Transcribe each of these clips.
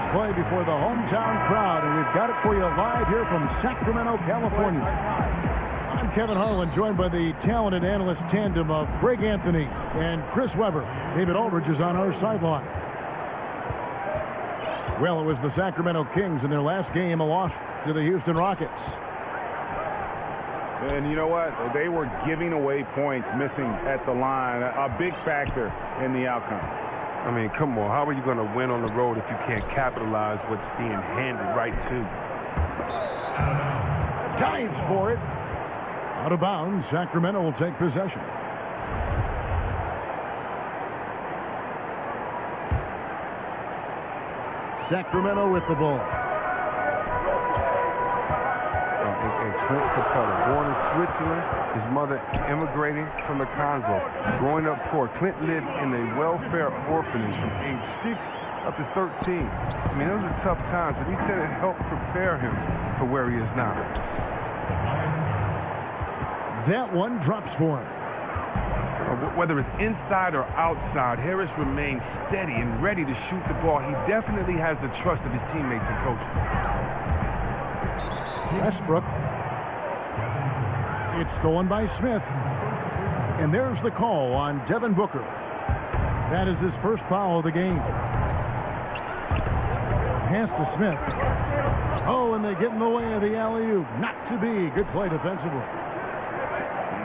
First play before the hometown crowd, and we've got it for you live here from Sacramento, California. I'm Kevin Harlan, joined by the talented analyst tandem of Greg Anthony and Chris Webber. David Aldridge is on our sideline. Well, it was the Sacramento Kings in their last game, a loss to the Houston Rockets. And you know what? They were giving away points, missing at the line. A big factor in the outcome. I mean, come on. How are you going to win on the road if you can't capitalize what's being handed right to you? Dives for it. Out of bounds. Sacramento will take possession. Sacramento with the ball. And Clint Capella, born in Switzerland, his mother immigrating from the Congo. Growing up poor, Clint lived in a welfare orphanage from age 6 up to 13. I mean, those were tough times, but he said it helped prepare him for where he is now. That one drops for him. Whether it's inside or outside, Harris remains steady and ready to shoot the ball. He definitely has the trust of his teammates and coaches. Westbrook. It's stolen by Smith. And there's the call on Devin Booker. That is his first foul of the game. Pass to Smith. Oh, and they get in the way of the alley-oop. Not to be. Good play defensively.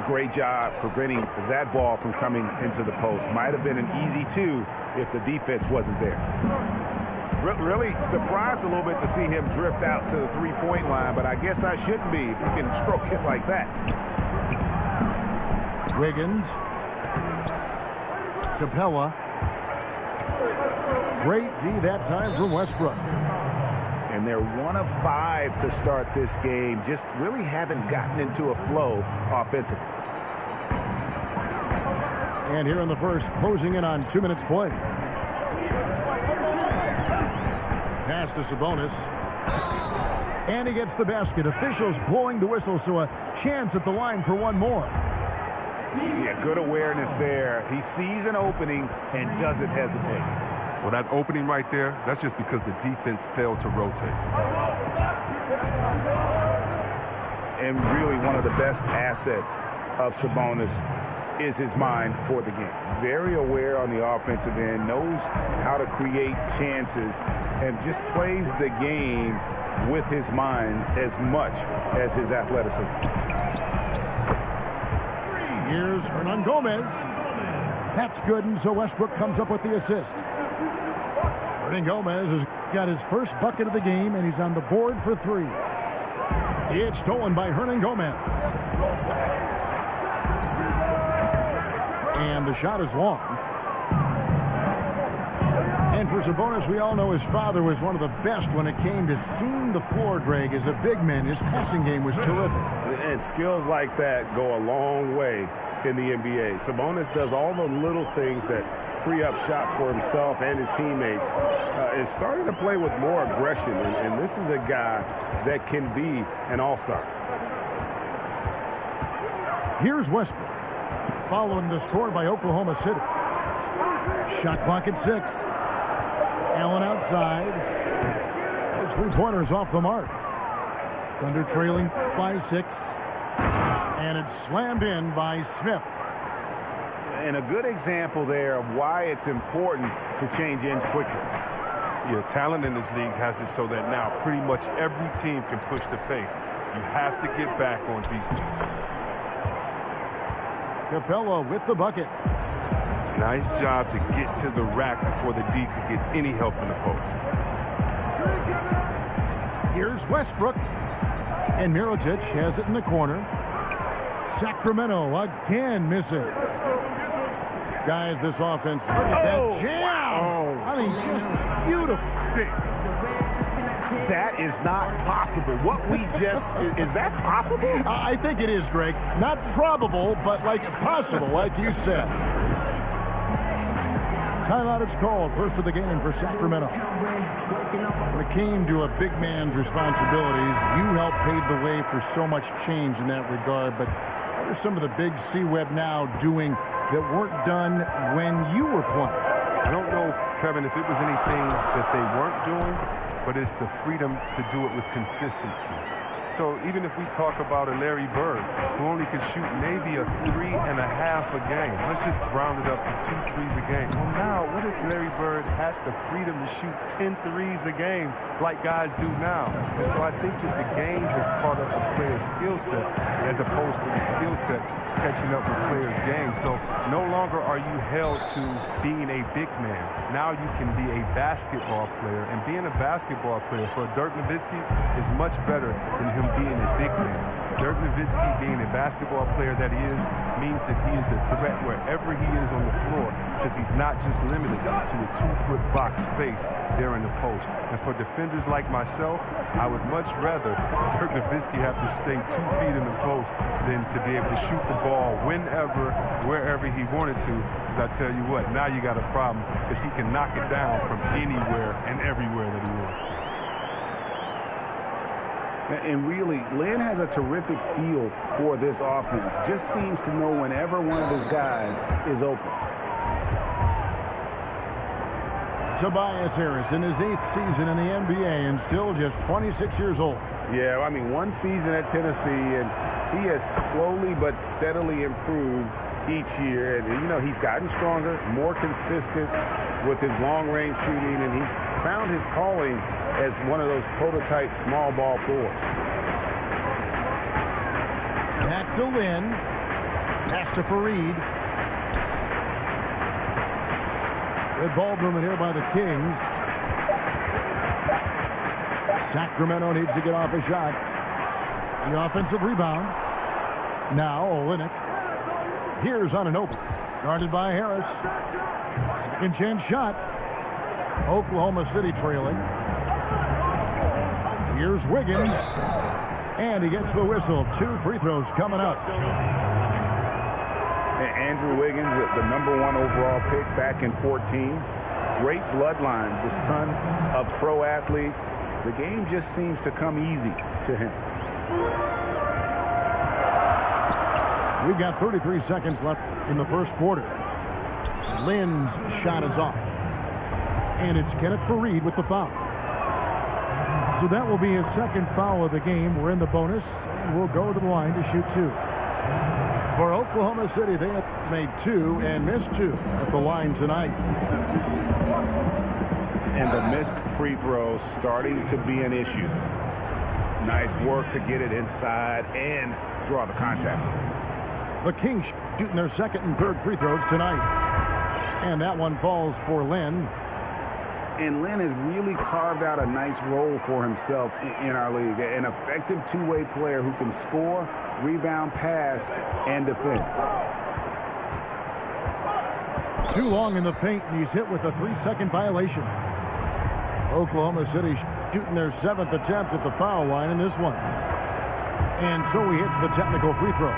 Great job preventing that ball from coming into the post. Might have been an easy two if the defense wasn't there. Really surprised a little bit to see him drift out to the three-point line, but I guess I shouldn't be if you can stroke it like that. Wiggins. Capella. Great D that time from Westbrook. And they're 1 of 5 to start this game. Just really haven't gotten into a flow offensively. And here in the first, closing in on 2 minutes play. Pass to Sabonis. And he gets the basket. Officials blowing the whistle, so a chance at the line for one more. Yeah, good awareness there. He sees an opening and doesn't hesitate. Well, that opening right there, that's just because the defense failed to rotate. And really one of the best assets of Sabonis is his mind for the game. Very aware on the offensive end, knows how to create chances, and just plays the game with his mind as much as his athleticism. Here's Hernan Gomez. That's good, and so Westbrook comes up with the assist. Hernan Gomez has got his first bucket of the game, and he's on the board for 3. It's stolen by Hernan Gomez. And the shot is long. And for Sabonis, we all know his father was one of the best when it came to seeing the floor, Greg. As a big man, his passing game was terrific. And skills like that go a long way in the NBA. Sabonis does all the little things that free up shots for himself and his teammates. Is starting to play with more aggression, and this is a guy that can be an all-star. Here's Westbrook, following the score by Oklahoma City. Shot clock at 6. Allen outside. His three-pointers off the mark. Thunder trailing by 6. And it's slammed in by Smith. And a good example there of why it's important to change ends quickly. Yeah, talent in this league has it so that now pretty much every team can push the pace. You have to get back on defense. Capella with the bucket. Nice job to get to the rack before the D could get any help in the post. Here's Westbrook. And Mirotic has it in the corner. Sacramento again missing. Guys, this offense, look at that jam. I mean, just beautiful. That is not possible. What we just, is that possible? I think it is, Greg. Not probable, but like possible, like you said. Timeout is called. First of the game for Sacramento. When it came to a big man's responsibilities, you helped pave the way for so much change in that regard. But what are some of the big C-Web now doing that weren't done when you were playing? I don't know, Kevin, if it was anything that they weren't doing, but it's the freedom to do it with consistency. So even if we talk about a Larry Bird who only could shoot maybe a 3.5 a game, let's just round it up to 2 threes a game. Well, now, what if Larry Bird had the freedom to shoot 10 threes a game like guys do now? And so I think that the game has caught up with players' skill set as opposed to the skill set catching up with players' game. So no longer are you held to being a big man. Now you can be a basketball player, and being a basketball player for Dirk Nowitzki is much better than him being a big man. Dirk Nowitzki, being a basketball player that he is, means that he is a threat wherever he is on the floor, because he's not just limited to a 2-foot box space there in the post. And for defenders like myself, I would much rather Dirk Nowitzki have to stay 2 feet in the post than to be able to shoot the ball whenever, wherever he wanted to. Because I tell you what, now you got a problem, because he can knock it down from anywhere and everywhere that he wants to. And really, Lynn has a terrific feel for this offense. Just seems to know whenever one of his guys is open. Tobias Harris in his 8th season in the NBA and still just 26 years old. Yeah, I mean, 1 season at Tennessee, and he has slowly but steadily improved each year. And, you know, he's gotten stronger, more consistent with his long-range shooting, and he's found his calling as one of those prototype small ball fours. Back to Lynn. Pass to Fareed. Good ball movement here by the Kings. Sacramento needs to get off a shot. The offensive rebound. Now Olynyk. Here's on an open. Guarded by Harris. Second chance shot. Oklahoma City trailing. Here's Wiggins. And he gets the whistle. 2 free throws coming up. Andrew Wiggins, the #1 overall pick back in 14. Great bloodlines, the son of pro athletes. The game just seems to come easy to him. We've got 33 seconds left in the first quarter. Lynn's shot is off. And it's Kenneth Fareed with the foul. So that will be his second foul of the game. We're in the bonus, and we'll go to the line to shoot 2. For Oklahoma City, they have made 2 and missed 2 at the line tonight. And the missed free throws starting to be an issue. Nice work to get it inside and draw the contact. The Kings shooting their second and third free throws tonight. And that one falls for Lynn. And Lynn has really carved out a nice role for himself in our league. An effective two-way player who can score, rebound, pass, and defend. Too long in the paint, and he's hit with a 3-second violation. Oklahoma City shooting their 7th attempt at the foul line in this one. And so he hits the technical free throw.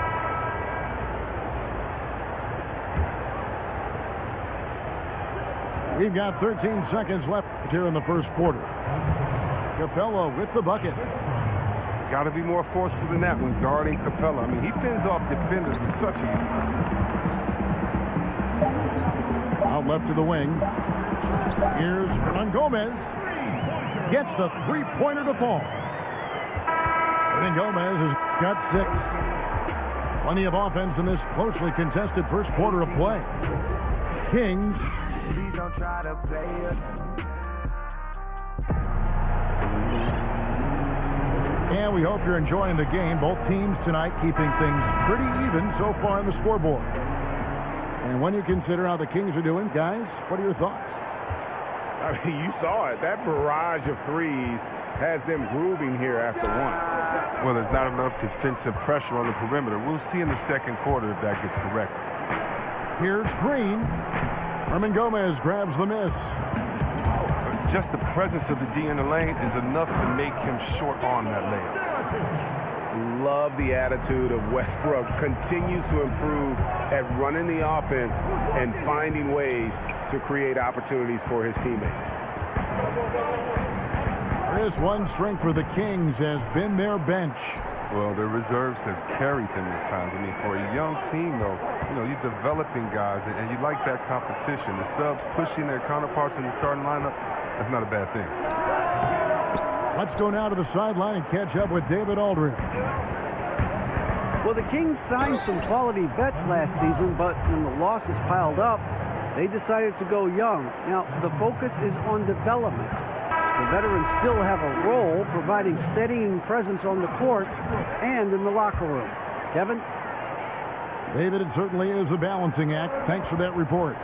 We've got 13 seconds left here in the first quarter. Capella with the bucket. Got to be more forceful than that when guarding Capella. I mean, he fends off defenders with such ease. Out left to the wing. Here's Hernan Gomez. Gets the three-pointer to fall. Hernan Gomez has got 6. Plenty of offense in this closely contested first quarter of play. Kings. Please don't try to play us. And we hope you're enjoying the game. Both teams tonight keeping things pretty even so far on the scoreboard. And when you consider how the Kings are doing, guys, what are your thoughts? I mean, you saw it. That barrage of threes has them grooving here after one. Well, there's not enough defensive pressure on the perimeter. We'll see in the second quarter if that gets correct. Here's Green. Hernan Gomez grabs the miss. Just the presence of the D in the lane is enough to make him short on that layup. Love the attitude of Westbrook. Continues to improve at running the offense and finding ways to create opportunities for his teammates. This one strength for the Kings has been their bench. Well, their reserves have carried them at times. I mean, for a young team, though, you're developing guys, and you like that competition. The subs pushing their counterparts in the starting lineup, that's not a bad thing. Let's go now to the sideline and catch up with David Aldridge. Well, the Kings signed some quality vets last season, but when the losses piled up, they decided to go young. Now, the focus is on development. The veterans still have a role providing steadying presence on the court and in the locker room. Kevin? David, it certainly is a balancing act. Thanks for that report.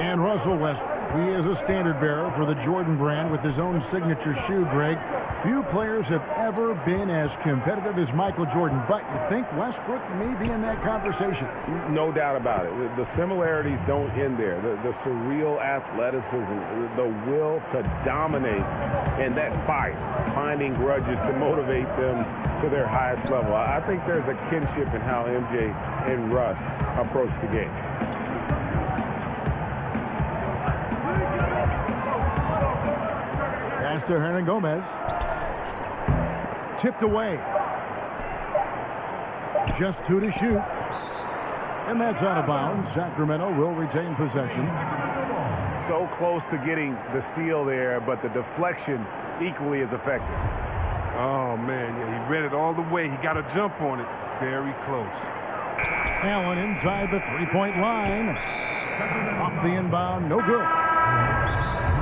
And Russell Westbrook, he is a standard bearer for the Jordan brand with his own signature shoe, Greg. Few players have ever been as competitive as Michael Jordan, but you think Westbrook may be in that conversation. No doubt about it. The similarities don't end there. The surreal athleticism, the will to dominate, and that fight, finding grudges to motivate them to their highest level. I think there's a kinship in how MJ and Russ approach the game. Pass to Hernan Gomez. Tipped away. Just 2 to shoot. And that's out of bounds. Sacramento will retain possession. So close to getting the steal there, but the deflection equally as effective. Oh, man, yeah, he read it all the way. He got a jump on it. Very close. Allen inside the three-point line. Off the inbound, no good.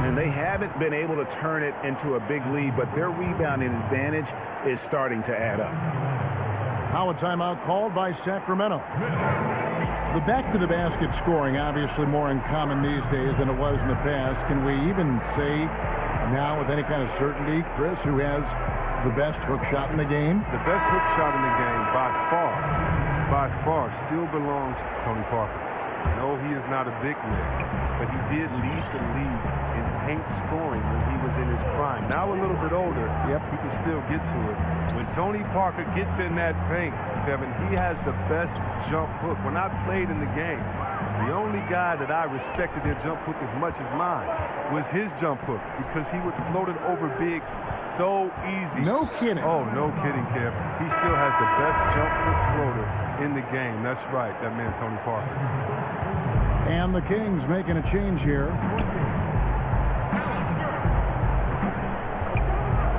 And they haven't been able to turn it into a big lead, but their rebounding advantage is starting to add up. Now a timeout called by Sacramento. The back-to-the-basket scoring obviously more in common these days than it was in the past. Can we even say now with any kind of certainty, Chris, who has the best hook shot in the game? The best hook shot in the game by far, still belongs to Tony Parker. No, he is not a big man, but he did lead the league in paint scoring when he was in his prime. Now a little bit older, he can still get to it. When Tony Parker gets in that paint, Kevin, he has the best jump hook. When I played in the game, the only guy that I respected their jump hook as much as mine was his jump hook because he would float it over bigs so easy. No kidding. Oh, no kidding, Kev. He still has the best jump hook floater in the game. That's right, that man Tony Parker. And the Kings making a change here.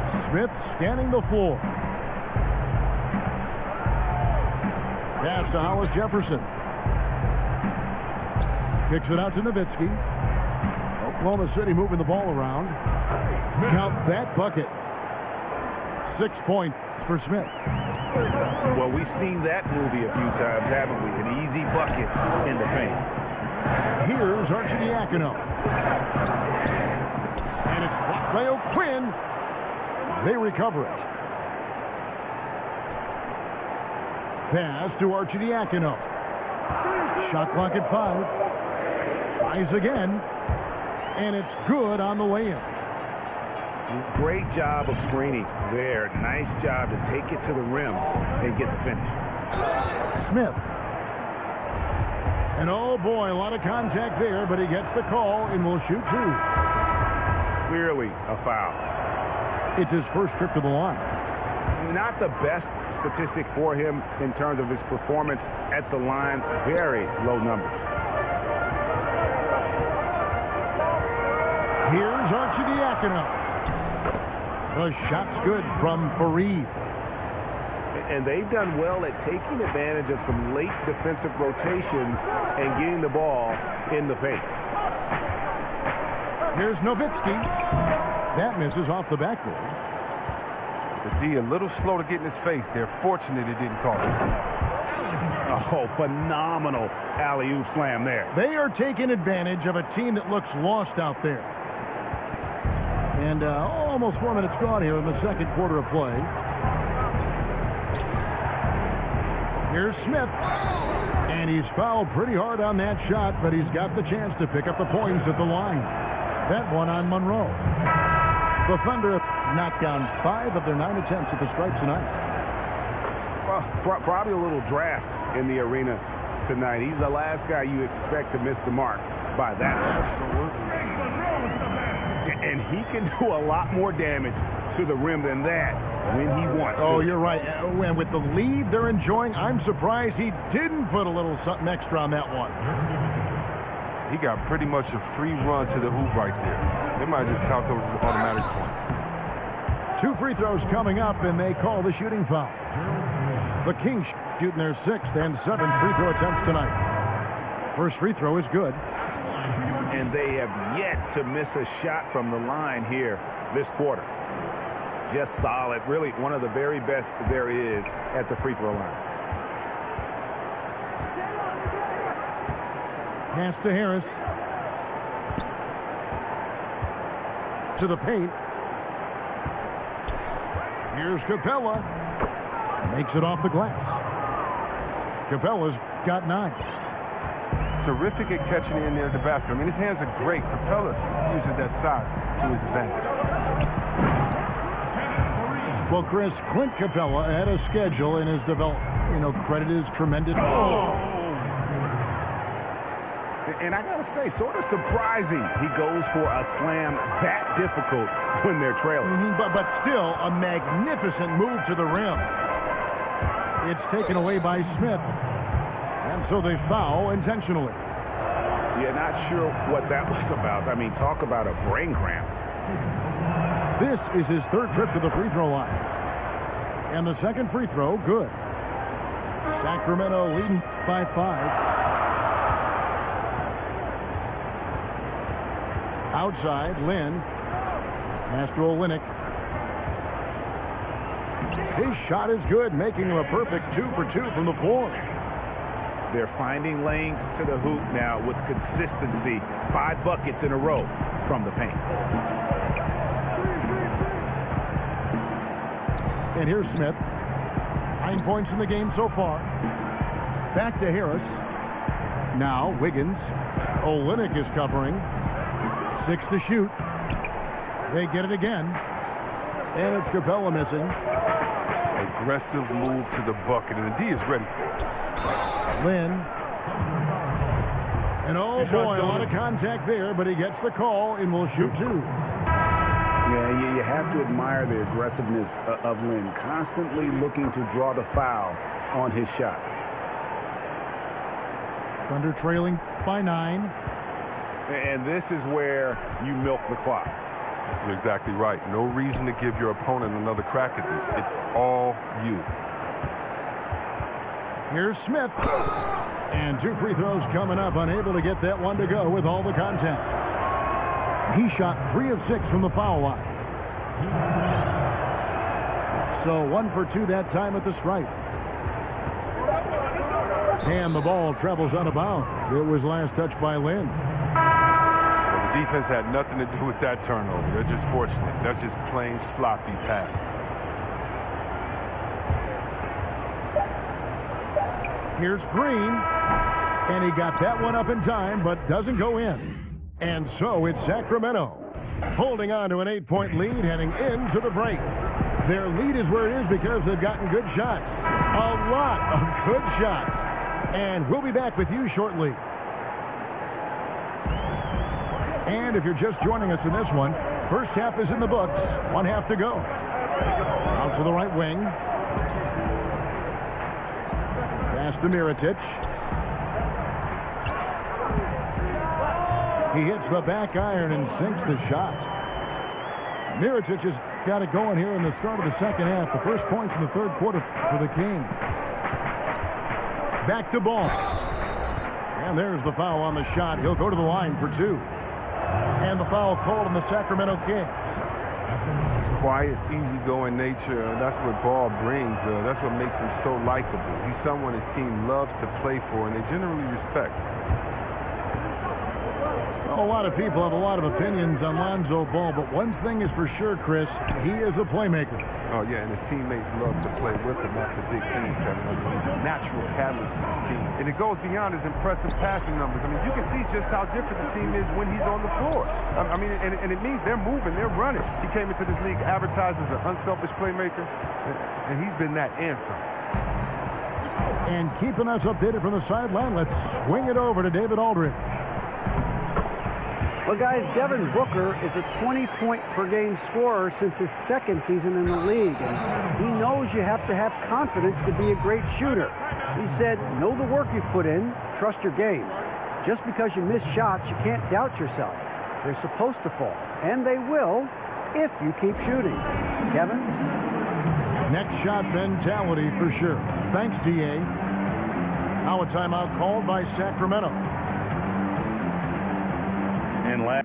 Smith scanning the floor. Pass to Hollis Jefferson. Kicks it out to Nowitzki. Oklahoma City moving the ball around. Count that bucket. 6 points for Smith. Well, we've seen that movie a few times, haven't we? An easy bucket in the paint. Here's Arcidiacono. And it's blocked by O'Quinn. They recover it. Pass to Arcidiacono. Shot clock at 5. Tries again. And it's good on the way in. Great job of screening there. Nice job to take it to the rim and get the finish. Smith. And oh boy, a lot of contact there, but he gets the call and will shoot 2. Clearly a foul. It's his first trip to the line. Not the best statistic for him in terms of his performance at the line. Very low numbers. Here's Arcidiacono. The shot's good from Fareed. And they've done well at taking advantage of some late defensive rotations and getting the ball in the paint. Here's Nowitzki. That misses off the backboard. The D a little slow to get in his face. They're fortunate it didn't call it. Oh, phenomenal alley-oop slam there. They are taking advantage of a team that looks lost out there. And almost 4 minutes gone here in the second quarter of play. Here's Smith. And he's fouled pretty hard on that shot, but he's got the chance to pick up the points at the line. That one on Monroe. The Thunder have knocked down 5 of their 9 attempts at the stripe tonight. Well, probably a little draft in the arena tonight. He's the last guy you expect to miss the mark by that. Absolutely. And he can do a lot more damage to the rim than that when he wants to. Oh, you're right. And with the lead they're enjoying, I'm surprised he didn't put a little something extra on that one. He got pretty much a free run to the hoop right there. They might just count those as automatic points. 2 free throws coming up, and they call the shooting foul. The Kings shooting their 6th and 7th free throw attempts tonight. First free throw is good. And they have yet to miss a shot from the line here this quarter. Just solid. Really one of the very best there is at the free throw line. Pass to Harris. To the paint. Here's Capella. Makes it off the glass. Capella's got 9. Terrific at catching it in there at the basket. I mean, his hands are great. Capella uses that size to his advantage. Well, Chris, Clint Capella had a schedule in his development. You know, credit is tremendous. And I got to say, sort of surprising he goes for a slam that difficult when they're trailing. But still, a magnificent move to the rim. It's taken away by Smith. And so they foul intentionally. Yeah, not sure what that was about. I mean, talk about a brain cramp. This is his 3rd trip to the free throw line. And the 2nd free throw, good. Sacramento leading by 5. Outside, Lynn. Pass to Olynyk. His shot is good, making him a perfect 2 for 2 from the floor. They're finding lanes to the hoop now with consistency. 5 buckets in a row from the paint. And here's Smith. 9 points in the game so far. Back to Harris. Now Wiggins. Olynyk is covering. 6 to shoot. They get it again. And it's Capella missing. Aggressive move to the bucket, and the D is ready for it. Lynn. And oh boy, a lot of contact there, but he gets the call and will shoot 2. Yeah, you have to admire the aggressiveness of Lynn, constantly looking to draw the foul on his shot. Thunder trailing by 9. And this is where you milk the clock. You're exactly right. No reason to give your opponent another crack at this. It's all you. Here's Smith. And 2 free throws coming up. Unable to get that one to go with all the contact. He shot 3 of 6 from the foul line. So 1 for 2 that time at the stripe. And the ball travels out of bounds. It was last touched by Lynn. Well, the defense had nothing to do with that turnover. They're just fortunate. That's just plain sloppy pass. Here's Green. And he got that one up in time, but doesn't go in. And so it's Sacramento holding on to an 8-point lead heading into the break. Their lead is where it is because they've gotten good shots. A lot of good shots. And we'll be back with you shortly. And if you're just joining us in this one, first half is in the books. 1 half to go. Out to the right wing. Pass to Mirotic. He hits the back iron and sinks the shot. Mirotic has got it going here in the start of the second half. The first points in the 3rd quarter for the Kings. Back to Ball. And there's the foul on the shot. He'll go to the line for 2. And the foul called on the Sacramento Kings. His quiet, easygoing nature, that's what Ball brings. That's what makes him so likable. He's someone his team loves to play for, and they generally respect. A lot of people have a lot of opinions on Lonzo Ball, but one thing is for sure, Chris, he is a playmaker. Oh, yeah, and his teammates love to play with him. That's a big thing, Kevin. I mean, he's a natural catalyst for his team. And it goes beyond his impressive passing numbers. I mean, you can see just how different the team is when he's on the floor. I mean, and it means they're moving, they're running. He came into this league advertised as an unselfish playmaker, and he's been that answer. And keeping us updated from the sideline, let's swing it over to David Aldridge. Well, guys, Devin Booker is a 20-point-per-game scorer since his second season in the league. And he knows you have to have confidence to be a great shooter. He said, know the work you've put in, trust your game. Just because you miss shots, you can't doubt yourself. They're supposed to fall, and they will if you keep shooting. Kevin? Next shot mentality for sure. Thanks, D.A. Now a timeout called by Sacramento. And last.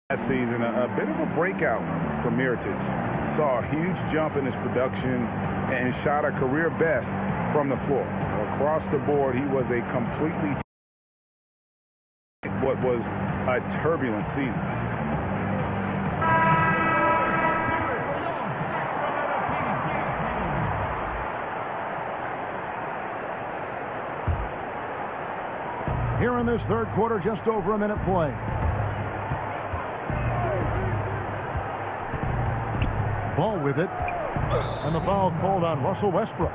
Last season, a bit of a breakout for Mirotic. Saw a huge jump in his production and shot a career best from the floor. Across the board, he was a completely what was a turbulent season. Here in this third quarter, just over a minute play. Ball with it. And the foul called on Russell Westbrook.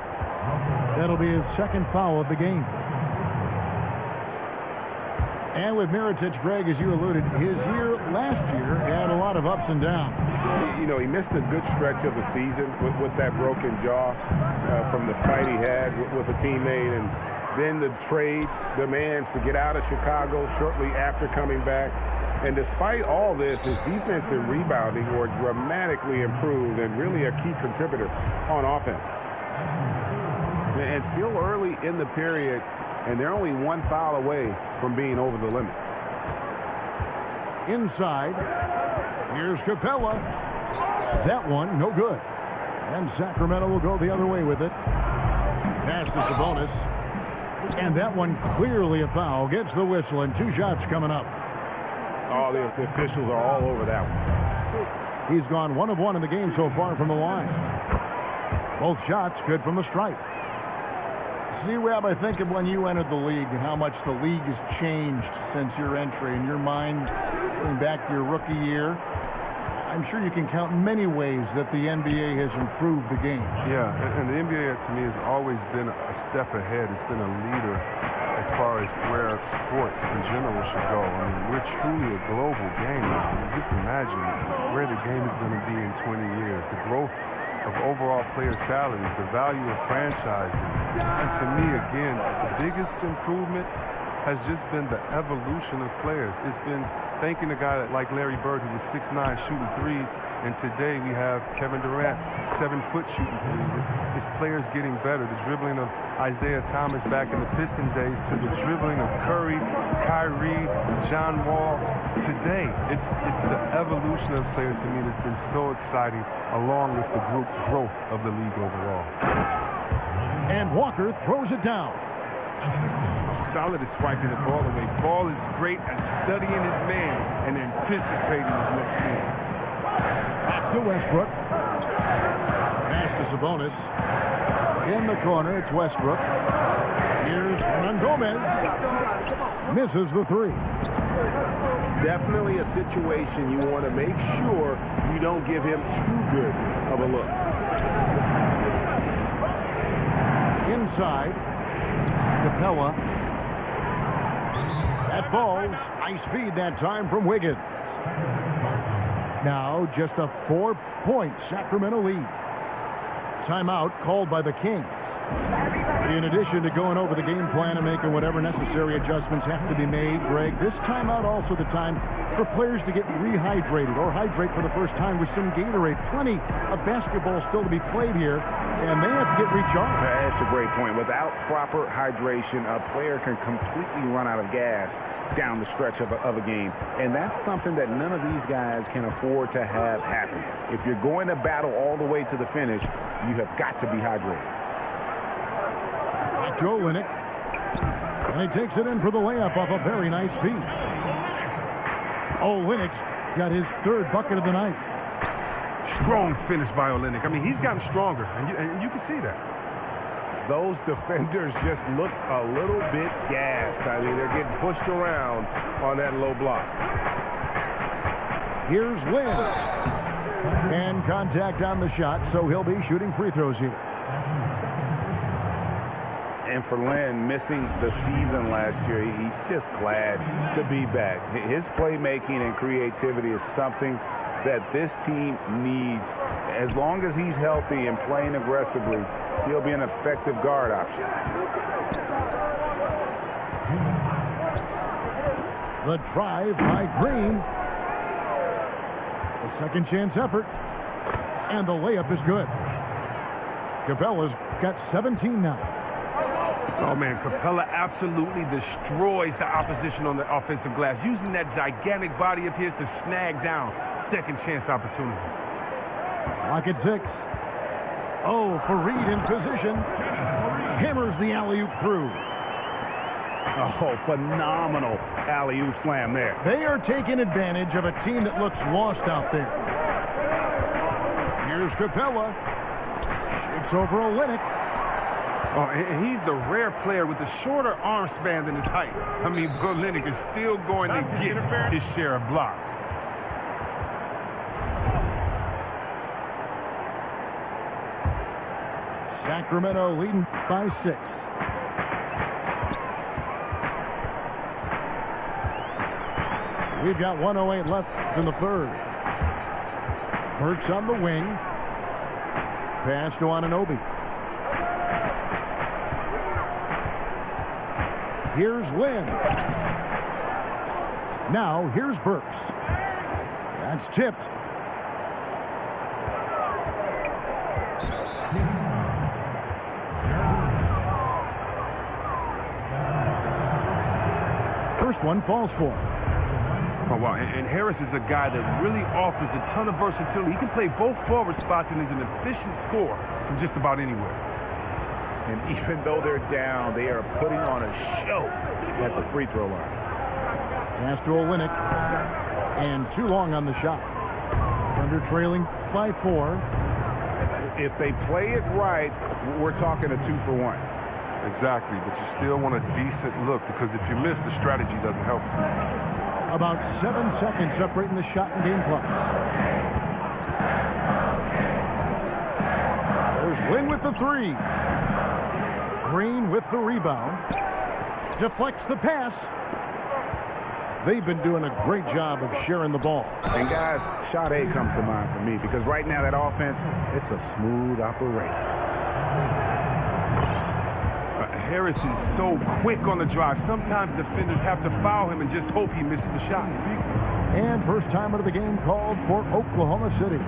That'll be his second foul of the game. And with Mirotic, Greg, as you alluded, his year last year had a lot of ups and downs. You know, he missed a good stretch of the season with that broken jaw from the fight he had with a teammate. And then the trade demands to get out of Chicago shortly after coming back. And despite all this, his defense and rebounding were dramatically improved and really a key contributor on offense. And still early in the period, and they're only one foul away from being over the limit. Inside, here's Capella. That one, no good. And Sacramento will go the other way with it. Pass to Sabonis. And that one clearly a foul. Gets the whistle, and 2 shots coming up. Oh, the officials are all over that one. He's gone 1 of 1 in the game so far from the line. Both shots good from the stripe. See, Webb, I think of when you entered the league and how much the league has changed since your entry. In your mind, going back to your rookie year, I'm sure you can count many ways that the NBA has improved the game. Yeah, and the NBA to me has always been a step ahead. It's been a leader as far as where sports in general should go. I mean, we're truly a global game now. I mean, just imagine where the game is going to be in 20 years. The growth of overall player salaries, the value of franchises. And to me, again, the biggest improvement has just been the evolution of players. It's been thanking a guy like Larry Bird, who was 6'9", shooting threes, and today we have Kevin Durant, 7-foot shooting threes. It's players getting better. The dribbling of Isaiah Thomas back in the Piston days to the dribbling of Curry, Kyrie, John Wall. Today, it's the evolution of players to me that's been so exciting, along with the growth of the league overall. And Walker throws it down. Solid at swiping the ball away. Ball is great at studying his man and anticipating his next move. Back to Westbrook. Pass to Sabonis. In the corner, it's Westbrook. Here's Hernan Gomez. Misses the three. Definitely a situation you want to make sure you don't give him too good of a look. Inside. Capella. That falls. Nice feed that time from Wiggins. Now just a 4-point Sacramento lead. Timeout called by the Kings. In addition to going over the game plan and making whatever necessary adjustments have to be made, Greg, this timeout also the time for players to get rehydrated or hydrate for the first time with some Gatorade. Plenty of basketball still to be played here, and they have to get recharged. That's a great point. Without proper hydration, a player can completely run out of gas down the stretch of a game, and that's something that none of these guys can afford to have happen. If you're going to battle all the way to the finish, you have got to be hydrated. Joe Olynyk. And he takes it in for the layup off a very nice feed. Olynyk's got his third bucket of the night. Strong finish by Olynyk. I mean, he's gotten stronger, and you can see that. Those defenders just look a little bit gassed. I mean, they're getting pushed around on that low block. Here's Lynn. And contact on the shot, so he'll be shooting free throws here. And for Lynn, missing the season last year, he's just glad to be back. His playmaking and creativity is something that this team needs. As long as he's healthy and playing aggressively, he'll be an effective guard option. The drive by Green. A second chance effort. And the layup is good. Capella's got 17 now. Oh, man, Capella absolutely destroys the opposition on the offensive glass, using that gigantic body of his to snag down second chance opportunity. Clock at 6. Oh, Fareed in position. Hammers the alley-oop through. Oh, phenomenal alley-oop slam there. They are taking advantage of a team that looks lost out there. Here's Capella. Shakes over Olynyk. Oh, and he's the rare player with a shorter arm span than his height. I mean, Olynyk is still going to get his share of blocks. Sacramento leading by 6. We've got 1:08 left in the third. Burks on the wing. Pass to Anunoby. Here's Lynn. Now here's Burks. That's tipped. First one falls for him. Oh, wow. And Harris is a guy that really offers a ton of versatility. He can play both forward spots and is an efficient scorer from just about anywhere. And even though they're down, they are putting on a show at the free throw line. Pass to Olynyk. And too long on the shot. Thunder trailing by 4. If they play it right, we're talking a 2-for-1. Exactly, but you still want a decent look because if you miss, the strategy doesn't help. About 7 seconds separating the shot and game clocks. There's Lynn with the three. Green with the rebound. Deflects the pass. They've been doing a great job of sharing the ball. And guys, shot A comes to mind for me because right now that offense, it's a smooth operation. Harris is so quick on the drive. Sometimes defenders have to foul him and just hope he misses the shot. And first time out of the game called for Oklahoma City.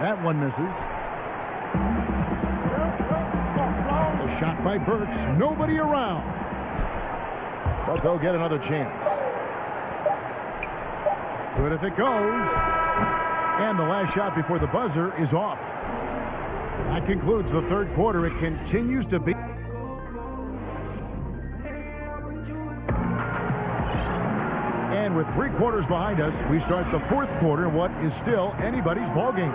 That one misses. A shot by Burks. Nobody around. But they'll get another chance. Good if it goes. And the last shot before the buzzer is off. That concludes the third quarter. It continues to be. And with 3 quarters behind us, we start the fourth quarter in what is still anybody's ball game.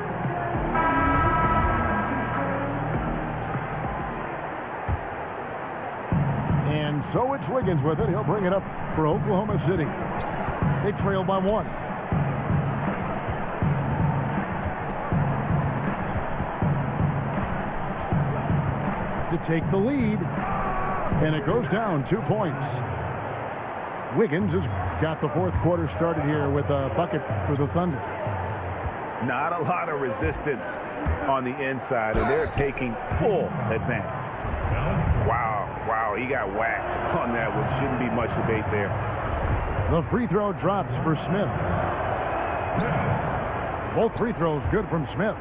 And so it's Wiggins with it. He'll bring it up for Oklahoma City. They trail by 1. To take the lead. And it goes down 2 points. Wiggins has got the fourth quarter started here with a bucket for the Thunder. Not a lot of resistance on the inside, and they're taking full advantage. Wow, he got whacked on that one. Shouldn't be much debate there. The free throw drops for Smith. Both free throws good from Smith.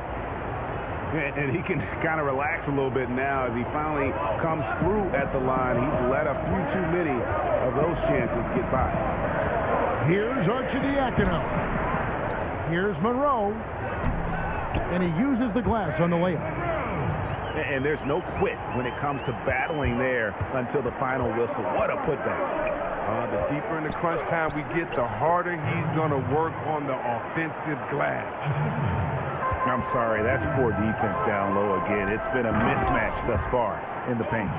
And he can kind of relax a little bit now as he finally comes through at the line. He let a few too many of those chances get by. Here's Arcidiacono. Here's Monroe. And he uses the glass on the layup. And there's no quit when it comes to battling there until the final whistle. What a putback. The deeper in the crunch time we get, the harder he's going to work on the offensive glass. I'm sorry, that's poor defense down low again. It's been a mismatch thus far in the paint.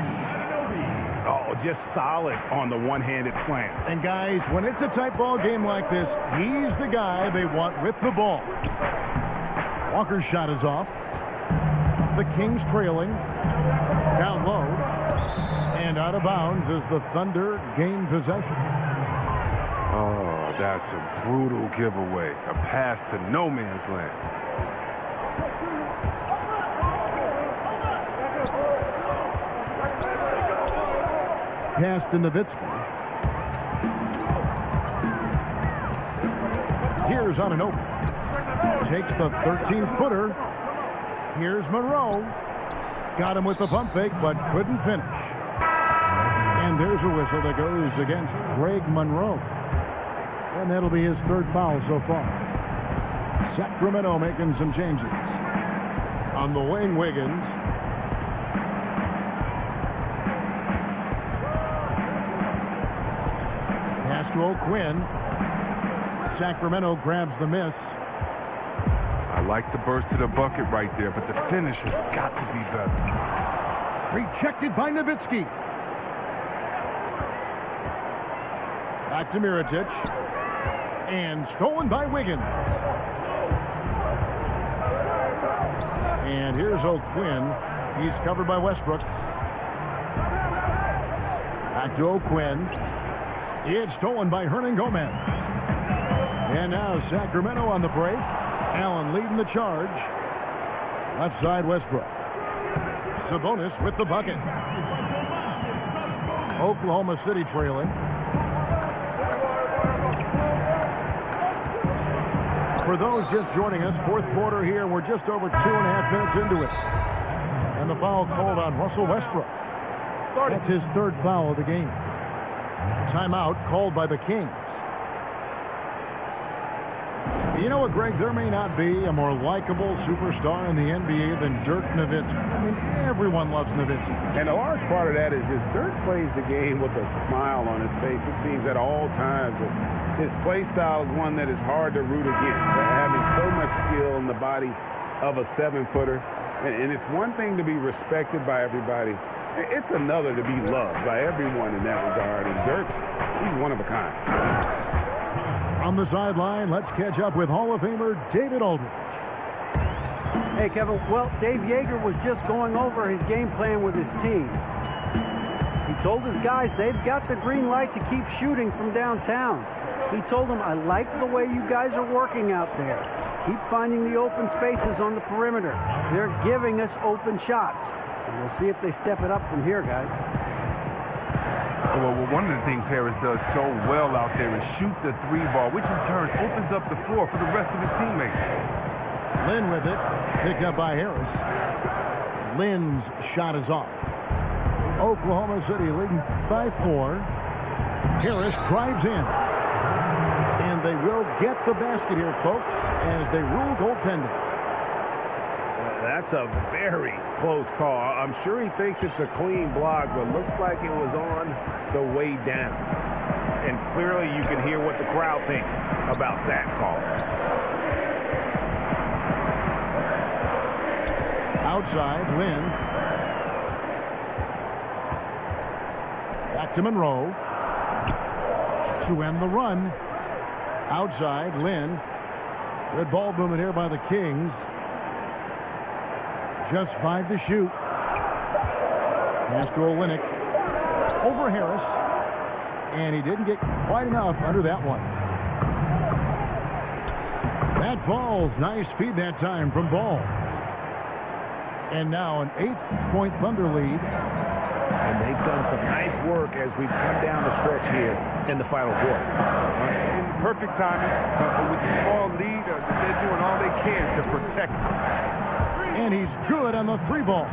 Oh, just solid on the one-handed slam. And guys, when it's a tight ball game like this, he's the guy they want with the ball. Walker's shot is off. The Kings trailing. Down low. And out of bounds as the Thunder gain possession. Oh, that's a brutal giveaway. A pass to no man's land. Pass to Nowitzki. Here's Anunoby. Takes the 13-footer. Here's Monroe. Got him with the pump fake, but couldn't finish. And there's a whistle that goes against Greg Monroe. And that'll be his third foul so far. Sacramento making some changes. On the wing, Wiggins. Pass to O'Quinn. Sacramento grabs the miss. I like the burst to the bucket right there, but the finish has got to be better. Rejected by Nowitzki. Back to Mirotic. And stolen by Wiggins. And here's O'Quinn. He's covered by Westbrook. Back to O'Quinn. It's stolen by Hernan Gomez. And now Sacramento on the break. Allen leading the charge. Left side, Westbrook. Sabonis with the bucket. Oklahoma City trailing. For those just joining us, fourth quarter here. We're just over 2.5 minutes into it. And the foul called on Russell Westbrook. That's his third foul of the game. Timeout called by the Kings. You know what, Greg? There may not be a more likable superstar in the NBA than Dirk Nowitzki. I mean, everyone loves Nowitzki. And a large part of that is just Dirk plays the game with a smile on his face, it seems, at all times. His play style is one that is hard to root against, having so much skill in the body of a 7-footer. And it's one thing to be respected by everybody. It's another to be loved by everyone in that regard. And he's one of a kind. On the sideline, let's catch up with Hall of Famer David Aldridge. Hey, Kevin. Well, Dave Yeager was just going over his game plan with his team. He told his guys they've got the green light to keep shooting from downtown. He told them, I like the way you guys are working out there. Keep finding the open spaces on the perimeter. They're giving us open shots. And we'll see if they step it up from here, guys. Well, one of the things Harris does so well out there is shoot the 3-ball, which in turn opens up the floor for the rest of his teammates. Lynn with it, picked up by Harris. Lynn's shot is off. Oklahoma City leading by 4. Harris drives in. And they will get the basket here, folks, as they rule goaltending. That's a very close call. I'm sure he thinks it's a clean block, but looks like it was on the way down. And clearly you can hear what the crowd thinks about that call. Outside, Lynn. Back to Monroe. To end the run. Outside, Lynn. Good ball movement here by the Kings. Just 5 to shoot. Pass to Olynyk. Over Harris. And he didn't get quite enough under that one. That falls. Nice feed that time from Ball. And now an 8-point Thunder lead. And they've done some nice work as we've come down the stretch here in the final quarter. In perfect timing, but with a small lead, they're doing all they can to protect him. And he's good on the 3-ball.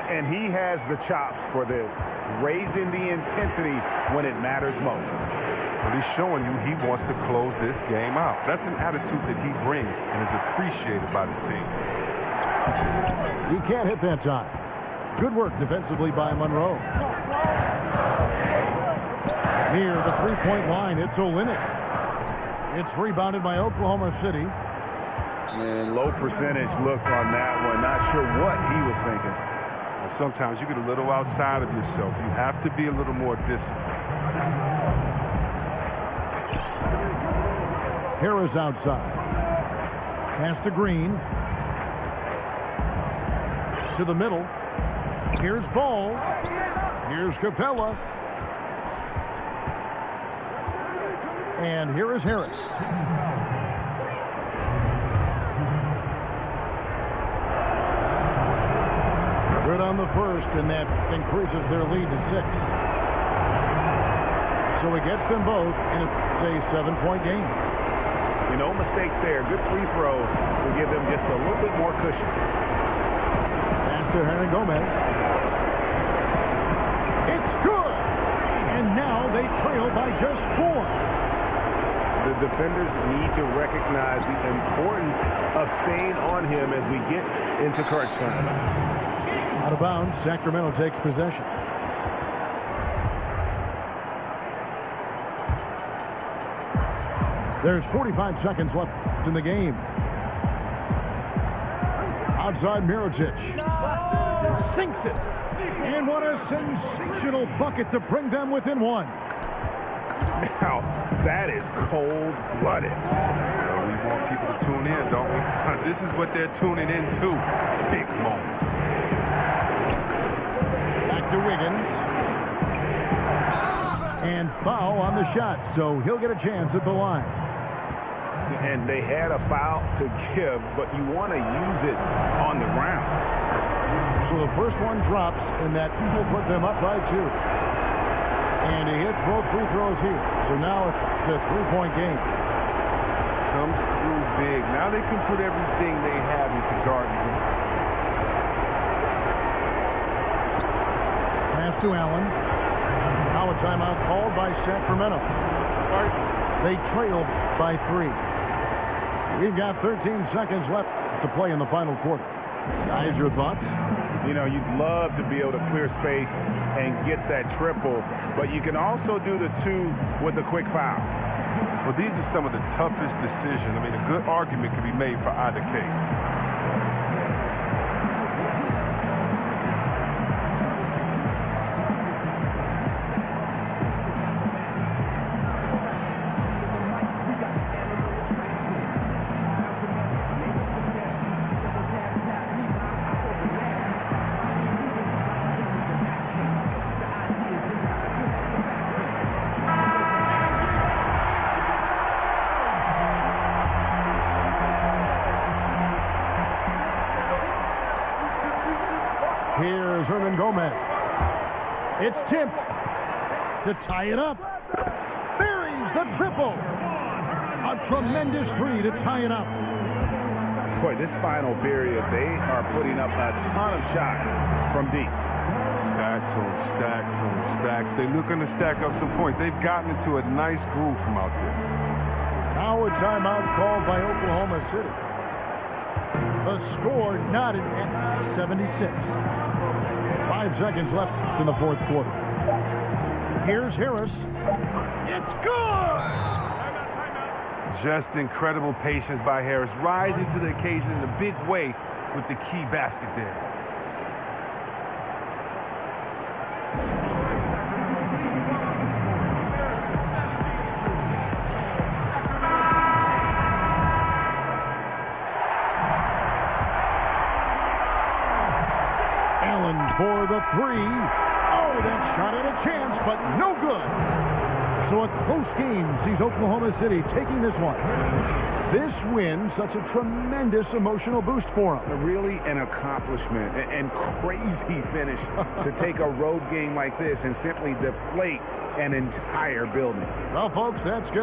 And he has the chops for this, raising the intensity when it matters most. Well, he's showing you he wants to close this game out. That's an attitude that he brings and is appreciated by his team. He can't hit that time. Good work defensively by Monroe. Near the 3-point line, it's Olynyk. It's rebounded by Oklahoma City. And low percentage look on that one. Not sure what he was thinking. Well, sometimes you get a little outside of yourself. You have to be a little more disciplined. Harris outside. Pass to Green. To the middle. Here's Ball. Here's Capella. And here is Harris. Good on the first, and that increases their lead to 6. So he gets them both, and it's a 7-point game. No mistakes there. Good free throws to give them just a little bit more cushion. Pass to Hernan Gomez. It's good! And now they trail by just 4. The defenders need to recognize the importance of staying on him as we get into crunch time. Out of bounds, Sacramento takes possession. There's 45 seconds left in the game. Outside Mirotic. Sinks it. And what a sensational bucket to bring them within 1. Now, that is cold-blooded. We want people to tune in, don't we? This is what they're tuning into. Big moments. Back to Wiggins. And foul on the shot, so he'll get a chance at the line. And they had a foul to give, but you want to use it on the ground. So the first one drops, and that will put them up by 2. And he hits both free throws here. So now it's a 3-point game. Comes through big. Now they can put everything they have into guard against him. Pass to Allen. Now a timeout called by Sacramento. They trailed by 3. We've got 13 seconds left to play in the final quarter. Guys, your thoughts? You know, you'd love to be able to clear space and get that triple, but you can also do the two with a quick foul. Well, these are some of the toughest decisions. I mean, a good argument can be made for either case. Here's Hernan Gomez. It's tipped to tie it up. Buries the triple. A tremendous three to tie it up. Boy, this final period, they are putting up a ton of shots from deep. Stacks on stacks on stacks. They're looking to stack up some points. They've gotten into a nice groove from out there. Now a timeout called by Oklahoma City. The score knotted at 76. 5 seconds left in the fourth quarter. Here's Harris. It's good! Just incredible patience by Harris, rising to the occasion in a big way with the key basket there. For the three. Oh, that shot had a chance, but no good. So a close game sees Oklahoma City taking this one. This win, such a tremendous emotional boost for them. Really an accomplishment and crazy finish to take a road game like this and simply deflate an entire building. Well, folks, that's going to